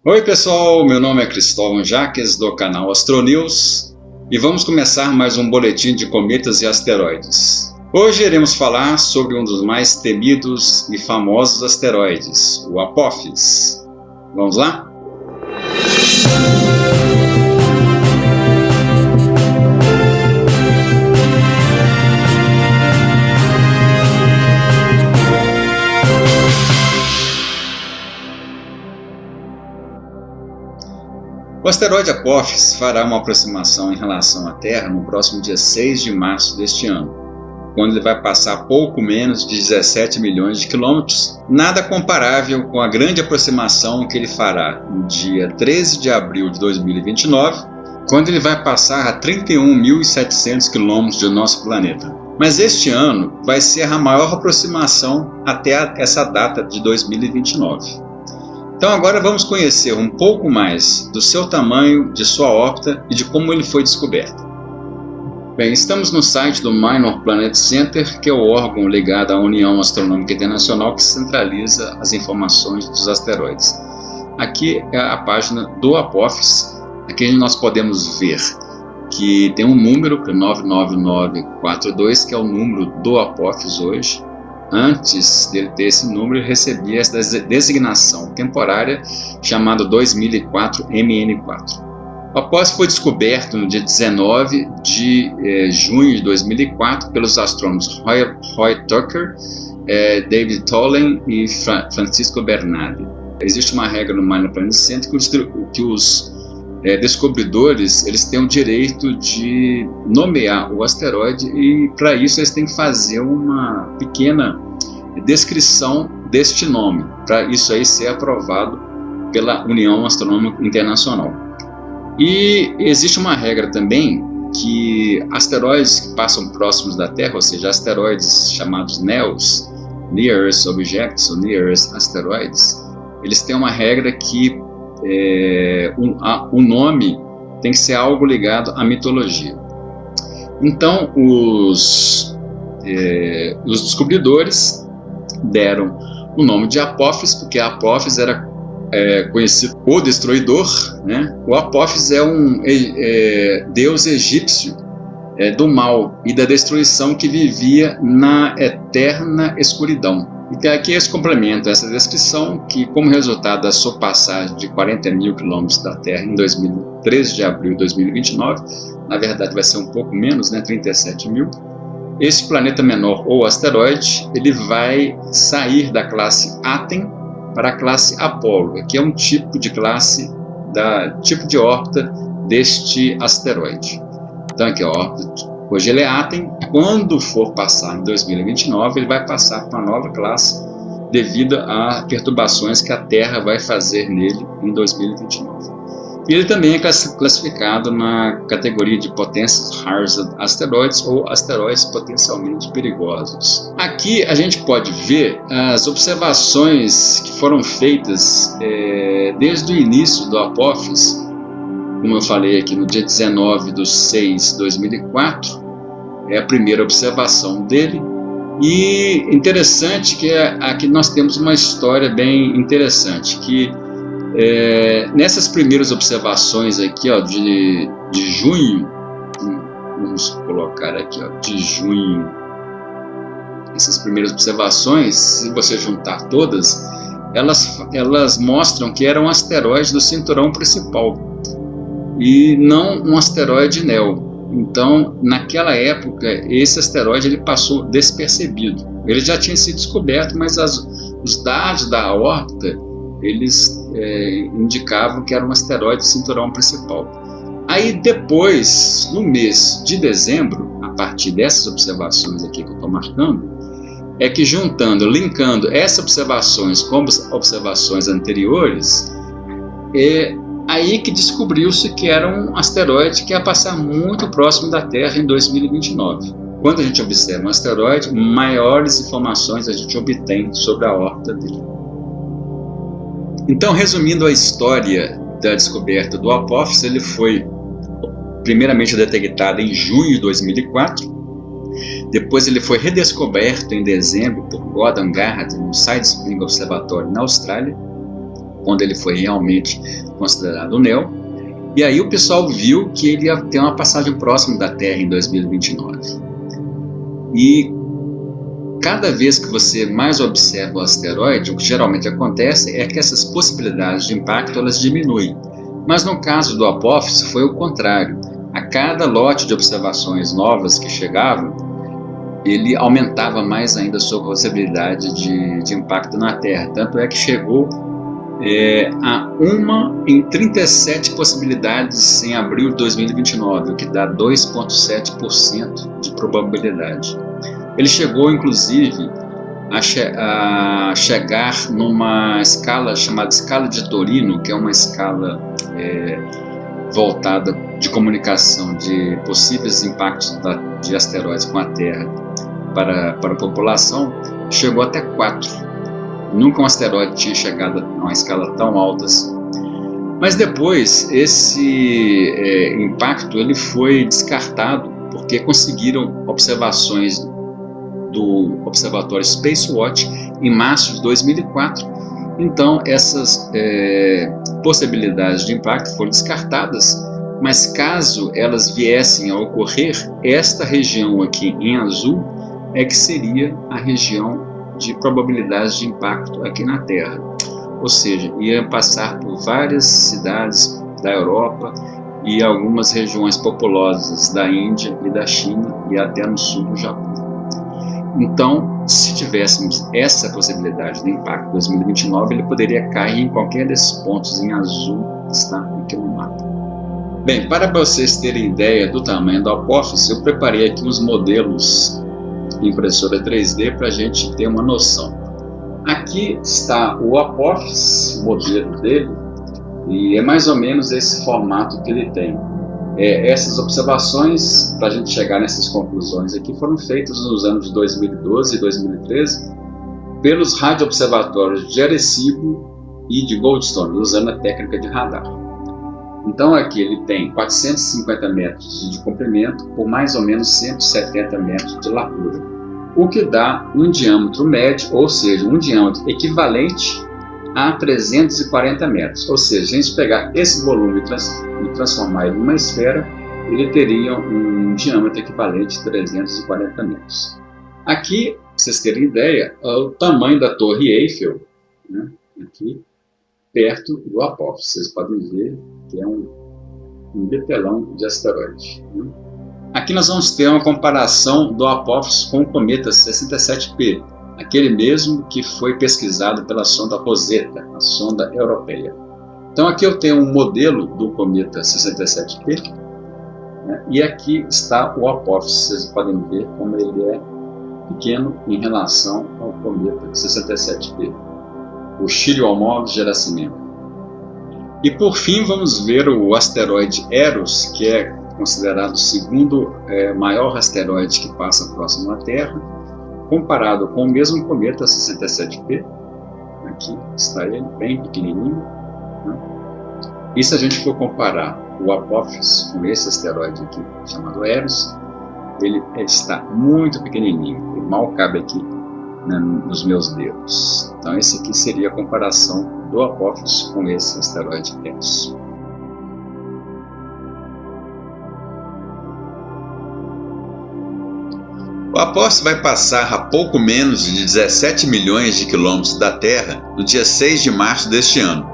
Oi pessoal, meu nome é Cristóvão Jaques do canal Astronews e vamos começar mais um boletim de cometas e asteroides. Hoje iremos falar sobre um dos mais temidos e famosos asteroides, o Apophis. Vamos lá? O asteroide Apophis fará uma aproximação em relação à Terra no próximo dia 6 de março deste ano, quando ele vai passar pouco menos de 17 milhões de quilômetros, nada comparável com a grande aproximação que ele fará no dia 13 de abril de 2029, quando ele vai passar a 31.700 quilômetros do nosso planeta. Mas este ano vai ser a maior aproximação até essa data de 2029. Então agora vamos conhecer um pouco mais do seu tamanho, de sua órbita e de como ele foi descoberto. Bem, estamos no site do Minor Planet Center, que é o órgão ligado à União Astronômica Internacional que centraliza as informações dos asteroides. Aqui é a página do Apophis. Aqui nós podemos ver que tem um número, que é 99942, que é o número do Apophis hoje. Antes dele ter esse número, ele recebia essa designação temporária chamada 2004 MN4. O Apophis foi descoberto no dia 19 de junho de 2004 pelos astrônomos Roy Tucker, David Tholen e Francisco Bernardi. Existe uma regra no Minor Planet Center que os descobridores eles têm o direito de nomear o asteroide e para isso eles têm que fazer uma pequena descrição deste nome, para isso aí ser aprovado pela União Astronômica Internacional. E existe uma regra também que asteroides que passam próximos da Terra, ou seja, asteroides chamados NEOs, Near Earth Objects ou Near Earth Asteroids, eles têm uma regra que o nome tem que ser algo ligado à mitologia. Então os descobridores deram o nome de Apophis, porque Apophis era conhecido o destruidor, né? O Apophis é um deus egípcio do mal e da destruição que vivia na eterna escuridão. E aqui eles complementam essa descrição que, como resultado da sua passagem de 40 mil quilômetros da Terra em 13 de abril de 2029, na verdade vai ser um pouco menos, né, 37 mil, esse planeta menor ou asteroide, ele vai sair da classe Aten para a classe Apolo, que é um tipo de classe, tipo de órbita deste asteroide. Então aqui a órbita. Hoje ele é Aten, quando for passar em 2029, ele vai passar para uma nova classe devido a perturbações que a Terra vai fazer nele em 2029. E ele também é classificado na categoria de Potential Hazard Asteroids ou asteroides potencialmente perigosos. Aqui a gente pode ver as observações que foram feitas desde o início do Apophis, como eu falei aqui no dia 19 de 6 de 2004, é a primeira observação dele. E interessante que aqui nós temos uma história bem interessante, que nessas primeiras observações aqui, ó, de junho, vamos colocar aqui, ó, de junho, essas primeiras observações, se você juntar todas, elas mostram que era um asteroide do cinturão principal e não um asteroide NEO. Então, naquela época, esse asteroide ele passou despercebido. Ele já tinha sido descoberto, mas os dados da órbita eles indicavam que era um asteroide do cinturão principal. Aí depois, no mês de dezembro, a partir dessas observações aqui que eu estou marcando, é que linkando essas observações com observações anteriores, aí que descobriu-se que era um asteroide que ia passar muito próximo da Terra em 2029. Quando a gente observa um asteroide, maiores informações a gente obtém sobre a órbita dele. Então, resumindo a história da descoberta do Apophis, ele foi primeiramente detectado em junho de 2004, depois ele foi redescoberto em dezembro por Gordon Garrett no Side Spring Observatory na Austrália. quando ele foi realmente considerado o NEO. E aí o pessoal viu que ele ia ter uma passagem próxima da Terra em 2029. E cada vez que você mais observa o asteroide, o que geralmente acontece é que essas possibilidades de impacto elas diminuem. Mas no caso do Apophis foi o contrário. A cada lote de observações novas que chegavam, ele aumentava mais ainda a sua possibilidade de impacto na Terra. Tanto é que chegou a 1 em 37 possibilidades em abril de 2029, o que dá 2,7% de probabilidade. Ele chegou, inclusive, a chegar numa escala chamada escala de Torino, que é uma escala voltada de comunicação de possíveis impactos de asteroides com a Terra para a população, chegou até 4. Nunca um asteroide tinha chegado a uma escala tão alta assim. Mas depois, esse impacto ele foi descartado porque conseguiram observações do Observatório Spacewatch em março de 2004. Então, essas possibilidades de impacto foram descartadas, mas caso elas viessem a ocorrer, esta região aqui em azul é que seria a região de probabilidades de impacto aqui na Terra. Ou seja, ia passar por várias cidades da Europa e algumas regiões populosas da Índia e da China e até no sul do Japão. Então, se tivéssemos essa possibilidade de impacto em 2029, ele poderia cair em qualquer desses pontos em azul que está aqui no mapa. Bem, para vocês terem ideia do tamanho do Apophis, eu preparei aqui uns modelos em impressora 3D para a gente ter uma noção. Aqui está o Apophis, o modelo dele, e é mais ou menos esse formato que ele tem. Essas observações, para a gente chegar nessas conclusões aqui, foram feitas nos anos de 2012 e 2013 pelos radioobservatórios de Arecibo e de Goldstone, usando a técnica de radar. Então aqui ele tem 450 metros de comprimento por mais ou menos 170 metros de largura, o que dá um diâmetro médio, ou seja, um diâmetro equivalente a 340 metros. Ou seja, se a gente pegar esse volume e transformar ele em uma esfera, ele teria um diâmetro equivalente a 340 metros. Aqui, para vocês terem ideia, é o tamanho da Torre Eiffel, né, aqui perto do Apophis. Vocês podem ver que é um betelão de asteroide, né? Aqui nós vamos ter uma comparação do Apophis com o cometa 67P, aquele mesmo que foi pesquisado pela sonda Rosetta, a sonda europeia. Então aqui eu tenho um modelo do cometa 67P, né, e aqui está o Apophis. Vocês podem ver como ele é pequeno em relação ao cometa 67P, o Churyumov-Gerasimenko. E por fim vamos ver o asteroide Eros, que é considerado o segundo maior asteroide que passa próximo à Terra, comparado com o mesmo cometa 67P. Aqui está ele, bem pequenininho, né? E se a gente for comparar o Apophis com esse asteroide aqui, chamado Eros, ele está muito pequenininho, ele mal cabe aqui, né, nos meus dedos. Então esse aqui seria a comparação do Apophis com esse asteroide Eros. O Apophis vai passar a pouco menos de 17 milhões de quilômetros da Terra no dia 6 de março deste ano.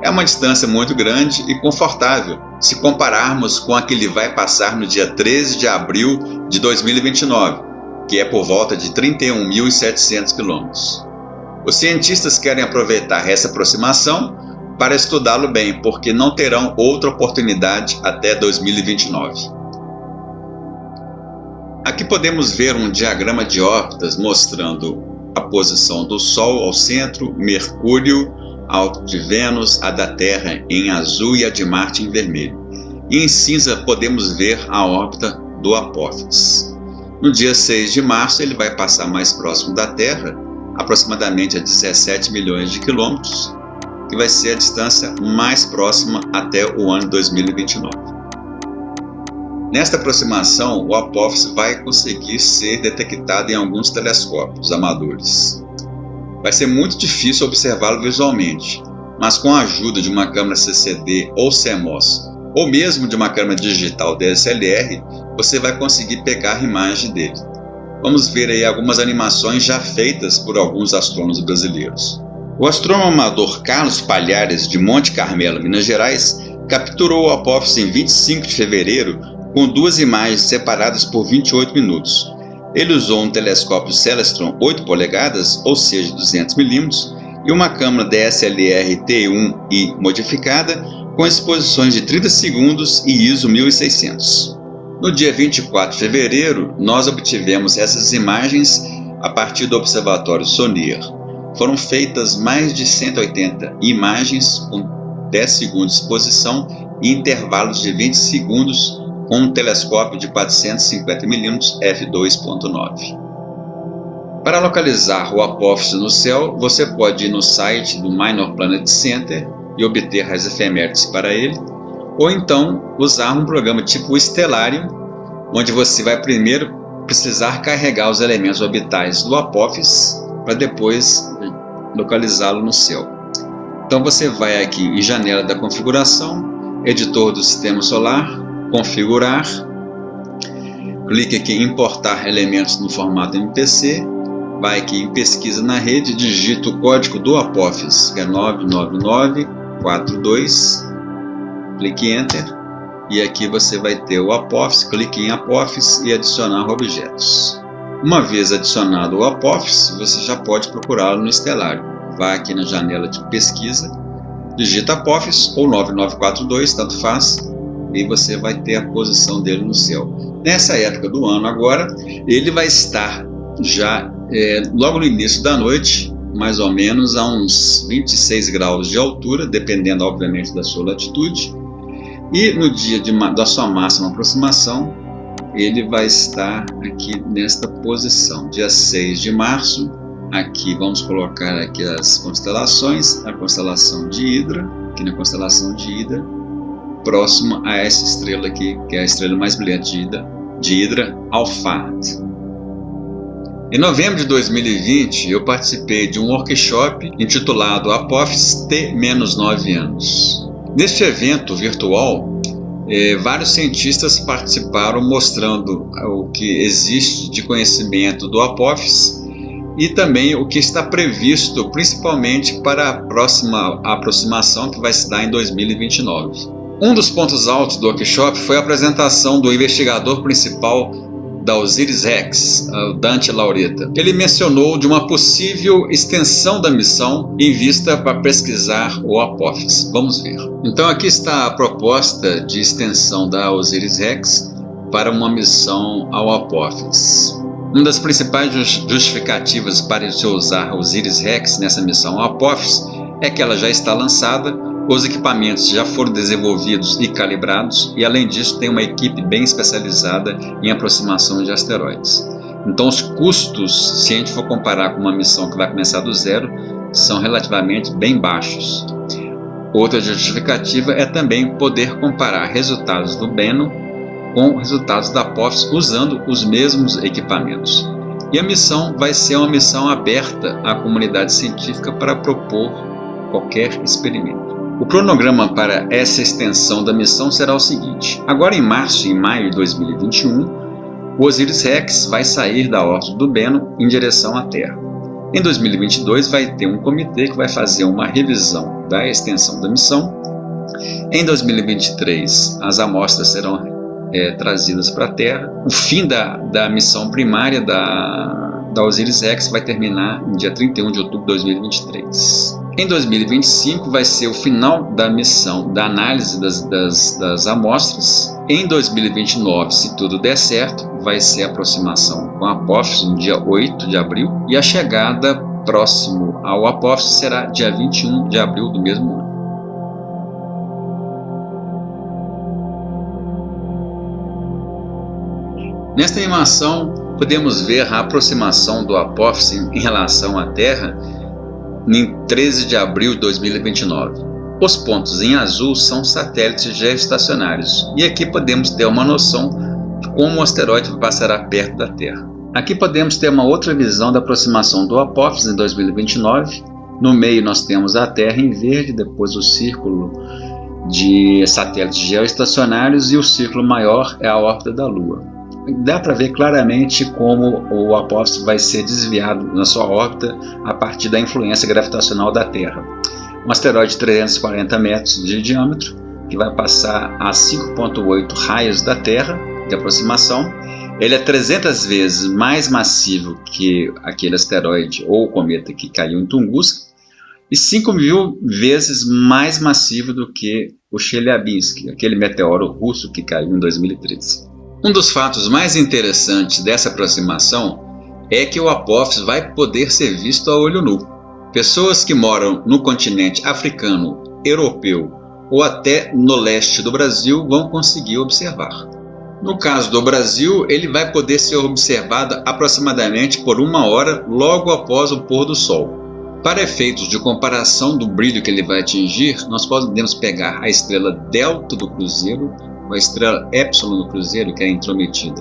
É uma distância muito grande e confortável se compararmos com a que ele vai passar no dia 13 de abril de 2029, que é por volta de 31.700 quilômetros. Os cientistas querem aproveitar essa aproximação para estudá-lo bem, porque não terão outra oportunidade até 2029. Aqui podemos ver um diagrama de órbitas mostrando a posição do Sol ao centro, Mercúrio, a de Vênus, a da Terra em azul e a de Marte em vermelho. E em cinza podemos ver a órbita do Apophis. No dia 6 de março ele vai passar mais próximo da Terra, aproximadamente a 17 milhões de quilômetros, que vai ser a distância mais próxima até o ano 2029. Nesta aproximação, o Apophis vai conseguir ser detectado em alguns telescópios amadores. Vai ser muito difícil observá-lo visualmente, mas com a ajuda de uma câmera CCD ou CMOS, ou mesmo de uma câmera digital DSLR, você vai conseguir pegar a imagem dele. Vamos ver aí algumas animações já feitas por alguns astrônomos brasileiros. O astrônomo amador Carlos Palhares, de Monte Carmelo, Minas Gerais, capturou o Apophis em 25 de fevereiro com 2 imagens separadas por 28 minutos. Ele usou um telescópio Celestron 8 polegadas, ou seja, 200 mm, e uma câmera DSLR T1i modificada com exposições de 30 segundos e ISO 1600. No dia 24 de fevereiro, nós obtivemos essas imagens a partir do Observatório Sonier. Foram feitas mais de 180 imagens com 10 segundos de exposição e intervalos de 20 segundos com um telescópio de 450 mm f2.9. Para localizar o Apophis no céu, você pode ir no site do Minor Planet Center e obter as efemérides para ele, ou então usar um programa tipo Stellarium, onde você vai primeiro precisar carregar os elementos orbitais do Apophis para depois localizá-lo no céu. Então você vai aqui em janela da configuração, editor do sistema solar, configurar, clique aqui em importar elementos no formato MPC, vai aqui em pesquisa na rede, digita o código do Apophis, que é 99942, clique em Enter, e aqui você vai ter o Apophis, clique em Apophis e adicionar objetos. Uma vez adicionado o Apophis, você já pode procurá-lo no Stellarium. Vá aqui na janela de pesquisa, digita Apophis ou 9942, tanto faz, e você vai ter a posição dele no céu. Nessa época do ano agora, ele vai estar já logo no início da noite, mais ou menos a uns 26 graus de altura, dependendo obviamente da sua latitude, e no dia da sua máxima aproximação, ele vai estar aqui nesta posição, dia 6 de março, aqui vamos colocar aqui as constelações, a constelação de Hidra, aqui na constelação de Hidra, próximo a essa estrela aqui, que é a estrela mais brilhante de Hidra, Alphard. Em novembro de 2020, eu participei de um workshop intitulado Apophis T-9 anos. Neste evento virtual, vários cientistas participaram mostrando o que existe de conhecimento do Apophis e também o que está previsto principalmente para a próxima aproximação que vai se dar em 2029. Um dos pontos altos do workshop foi a apresentação do investigador principal da OSIRIS-REx, Dante Lauretta. Ele mencionou de uma possível extensão da missão em vista para pesquisar o Apophis. Vamos ver. Então aqui está a proposta de extensão da OSIRIS-REx para uma missão ao Apophis. Uma das principais justificativas para se usar OSIRIS-REx nessa missão ao Apophis é que ela já está lançada, os equipamentos já foram desenvolvidos e calibrados e, além disso, tem uma equipe bem especializada em aproximação de asteroides. Então, os custos, se a gente for comparar com uma missão que vai começar do zero, são relativamente bem baixos. Outra justificativa é também poder comparar resultados do Bennu com resultados da Apophis usando os mesmos equipamentos. E a missão vai ser uma missão aberta à comunidade científica para propor qualquer experimento. O cronograma para essa extensão da missão será o seguinte: agora em março e maio de 2021, o OSIRIS-REx vai sair da órbita do Bennu em direção à Terra. Em 2022 vai ter um comitê que vai fazer uma revisão da extensão da missão. Em 2023 as amostras serão trazidas para a Terra. O fim da missão primária da OSIRIS-REx vai terminar no dia 31 de outubro de 2023. Em 2025 vai ser o final da missão da análise das amostras. Em 2029, se tudo der certo, vai ser a aproximação com a Apophis no dia 8 de abril e a chegada próximo ao Apophis será dia 21 de abril do mesmo ano. Nesta animação, podemos ver a aproximação do Apophis em relação à Terra em 13 de abril de 2029. Os pontos em azul são satélites geoestacionários, e aqui podemos ter uma noção de como o asteroide passará perto da Terra. Aqui podemos ter uma outra visão da aproximação do Apophis em 2029. No meio nós temos a Terra em verde, depois o círculo de satélites geoestacionários e o círculo maior é a órbita da Lua. Dá para ver claramente como o Apófis vai ser desviado na sua órbita a partir da influência gravitacional da Terra. Um asteroide de 340 metros de diâmetro, que vai passar a 5,8 raios da Terra de aproximação. Ele é 300 vezes mais massivo que aquele asteroide ou cometa que caiu em Tunguska e 5.000 vezes mais massivo do que o Chelyabinsk, aquele meteoro russo que caiu em 2013. Um dos fatos mais interessantes dessa aproximação é que o Apófis vai poder ser visto a olho nu. Pessoas que moram no continente africano, europeu ou até no leste do Brasil vão conseguir observar. No caso do Brasil, ele vai poder ser observado aproximadamente por 1 hora logo após o pôr do sol. Para efeitos de comparação do brilho que ele vai atingir, nós podemos pegar a estrela delta do Cruzeiro ou a estrela Epsilon do Cruzeiro, que é intrometida.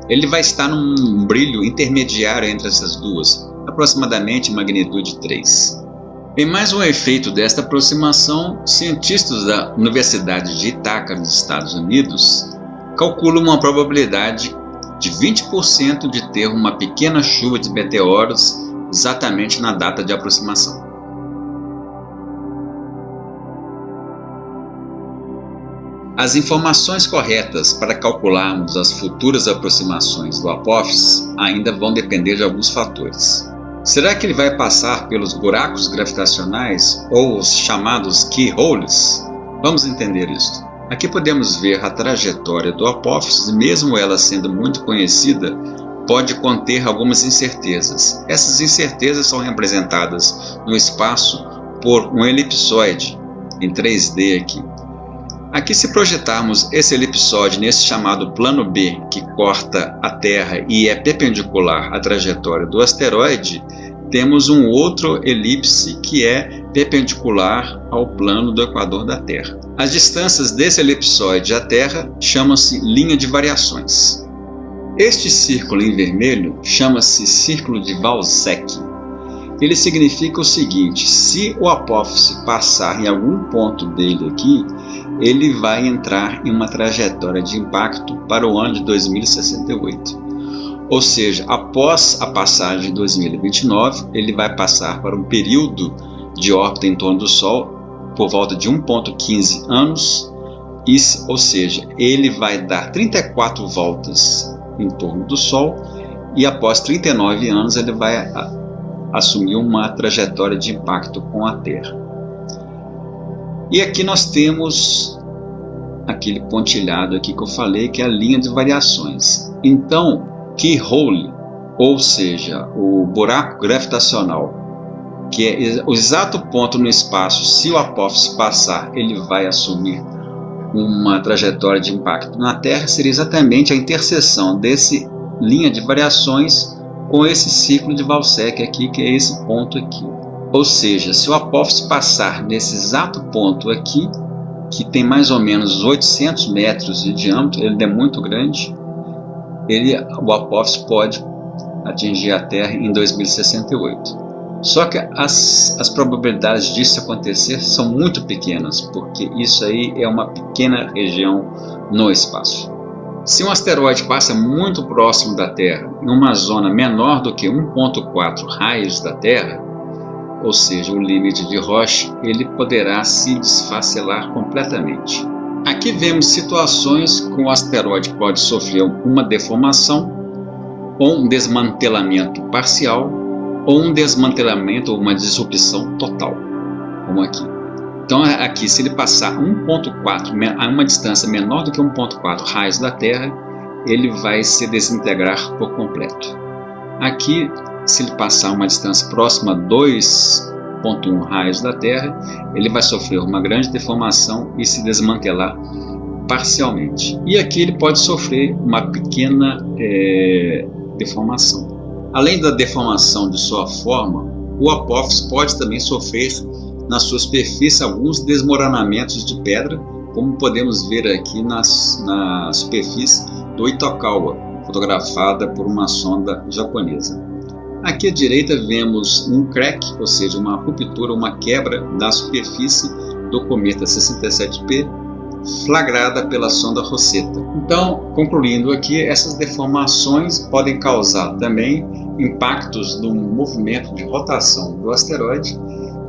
Ele vai estar num brilho intermediário entre essas duas, aproximadamente magnitude 3. Em mais um efeito desta aproximação, cientistas da Universidade de Ithaca, nos Estados Unidos, calculam uma probabilidade de 20% de ter uma pequena chuva de meteoros exatamente na data de aproximação. As informações corretas para calcularmos as futuras aproximações do Apófis ainda vão depender de alguns fatores. Será que ele vai passar pelos buracos gravitacionais ou os chamados keyholes? Vamos entender isso. Aqui podemos ver a trajetória do Apófis e mesmo ela sendo muito conhecida, pode conter algumas incertezas. Essas incertezas são representadas no espaço por um elipsoide em 3D aqui. Aqui, se projetarmos esse elipsoide nesse chamado plano B, que corta a Terra e é perpendicular à trajetória do asteroide, temos um outro elipse que é perpendicular ao plano do equador da Terra. As distâncias desse elipsoide à Terra chamam-se linha de variações. Este círculo em vermelho chama-se círculo de Valsec. Ele significa o seguinte: se o Apófis passar em algum ponto dele aqui, ele vai entrar em uma trajetória de impacto para o ano de 2068. Ou seja, após a passagem de 2029, ele vai passar para um período de órbita em torno do Sol por volta de 1,15 anos, ou seja, ele vai dar 34 voltas em torno do Sol e após 39 anos ele vai assumir uma trajetória de impacto com a Terra. E aqui nós temos aquele pontilhado aqui que eu falei, que é a linha de variações. Então, keyhole, ou seja, o buraco gravitacional, que é o exato ponto no espaço, se o Apófis passar, ele vai assumir uma trajetória de impacto na Terra, seria exatamente a interseção desse linha de variações com esse ciclo de Valsec aqui, que é esse ponto aqui. Ou seja, se o Apófis passar nesse exato ponto aqui, que tem mais ou menos 800 metros de diâmetro, ele é muito grande, o Apófis pode atingir a Terra em 2068. Só que as probabilidades disso acontecer são muito pequenas, porque isso aí é uma pequena região no espaço. Se um asteroide passa muito próximo da Terra, em uma zona menor do que 1,4 raios da Terra, ou seja, o limite de Roche, ele poderá se desfacelar completamente. Aqui vemos situações com o asteroide pode sofrer uma deformação, ou um desmantelamento parcial, ou um desmantelamento ou uma disrupção total, como aqui. Então aqui, se ele passar 1,4 a uma distância menor do que 1,4 raios da Terra, ele vai se desintegrar por completo. Aqui, se ele passar uma distância próxima a 2,1 raios da Terra, ele vai sofrer uma grande deformação e se desmantelar parcialmente. E aqui ele pode sofrer uma pequena deformação. Além da deformação de sua forma, o Apófis pode também sofrer na sua superfície alguns desmoronamentos de pedra, como podemos ver aqui na superfície do Itokawa, fotografada por uma sonda japonesa. Aqui à direita vemos um crack, ou seja, uma ruptura, uma quebra da superfície do cometa 67P, flagrada pela sonda Rosetta. Então, concluindo aqui, essas deformações podem causar também impactos no movimento de rotação do asteroide.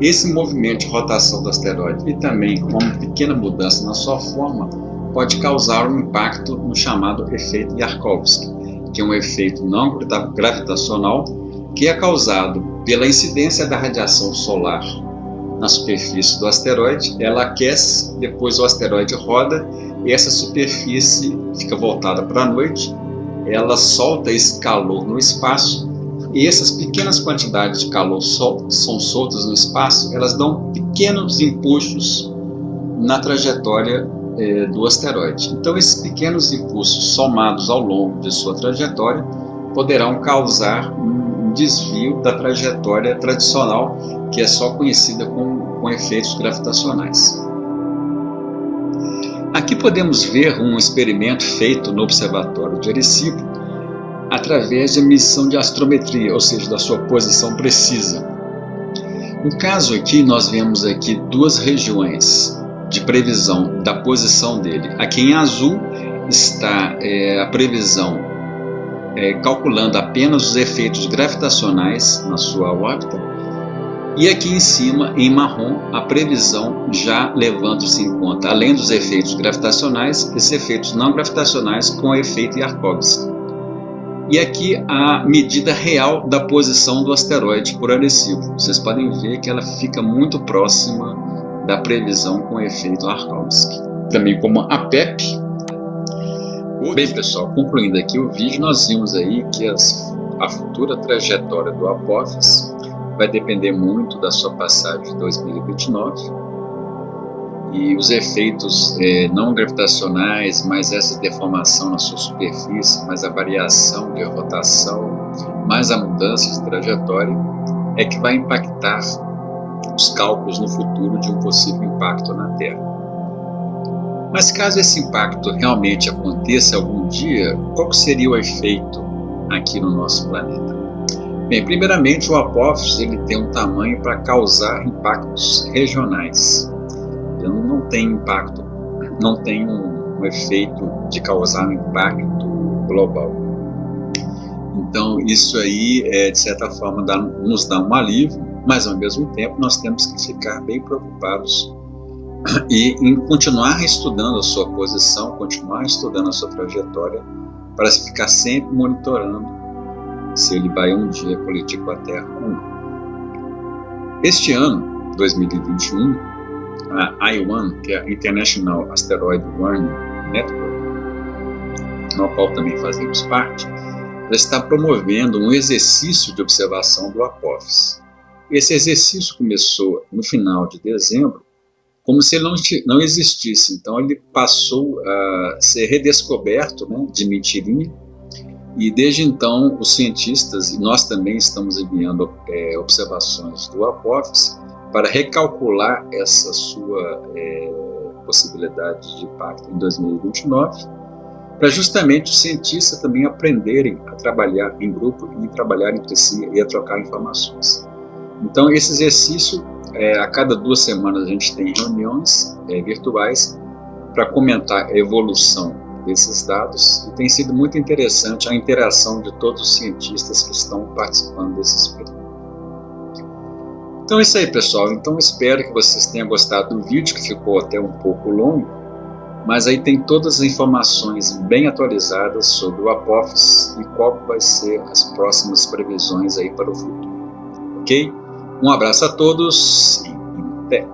Esse movimento de rotação do asteroide e também uma pequena mudança na sua forma pode causar um impacto no chamado efeito Yarkovsky, que é um efeito não gravitacional que é causado pela incidência da radiação solar na superfície do asteroide. Ela aquece, depois o asteroide roda e essa superfície fica voltada para a noite, ela solta esse calor no espaço e essas pequenas quantidades de calor que são soltas no espaço, elas dão pequenos impulsos na trajetória do asteroide. Então esses pequenos impulsos somados ao longo de sua trajetória poderão causar um desvio da trajetória tradicional, que é só conhecida com efeitos gravitacionais. Aqui podemos ver um experimento feito no Observatório de Arecibo através de medição de astrometria, ou seja, da sua posição precisa. No caso aqui, nós vemos aqui duas regiões de previsão da posição dele. Aqui em azul está a previsão calculando apenas os efeitos gravitacionais na sua órbita, e aqui em cima, em marrom, a previsão já levando-se em conta, além dos efeitos gravitacionais, esses efeitos não gravitacionais com o efeito Yarkovsky. E aqui a medida real da posição do asteroide por Arecibo. Vocês podem ver que ela fica muito próxima da previsão com o efeito Yarkovsky. Também como a PEP. Bem, pessoal, concluindo aqui o vídeo, nós vimos aí que a futura trajetória do Apophis vai depender muito da sua passagem de 2029 e os efeitos não gravitacionais, mais essa deformação na sua superfície, mais a variação de rotação, mais a mudança de trajetória, é que vai impactar os cálculos no futuro de um possível impacto na Terra. Mas caso esse impacto realmente aconteça algum dia, qual seria o efeito aqui no nosso planeta? Bem, primeiramente o Apophis ele tem um tamanho para causar impactos regionais. Ele não tem impacto, não tem um efeito de causar um impacto global. Então isso aí, de certa forma, nos dá um alívio, mas ao mesmo tempo nós temos que ficar bem preocupados e em continuar estudando a sua posição, continuar estudando a sua trajetória, para ficar sempre monitorando se ele vai um dia colidir com a Terra ou não. Este ano, 2021, a I-1, que é a International Asteroid Warning Network, no qual também fazemos parte, ela está promovendo um exercício de observação do Apophis. Esse exercício começou no final de dezembro, como se ele não existisse. Então ele passou a ser redescoberto, né, de mentirinha, e desde então os cientistas, e nós também estamos enviando observações do Apophis para recalcular essa sua possibilidade de impacto em 2029, para justamente os cientistas também aprenderem a trabalhar em grupo e trabalhar entre si e a trocar informações. Então esse exercício, a cada 2 semanas a gente tem reuniões virtuais para comentar a evolução desses dados, e tem sido muito interessante a interação de todos os cientistas que estão participando desse experimento. Então é isso aí, pessoal. Então espero que vocês tenham gostado do vídeo, que ficou até um pouco longo, mas aí tem todas as informações bem atualizadas sobre o Apophis e qual vai ser as próximas previsões aí para o futuro. Ok? Um abraço a todos e até!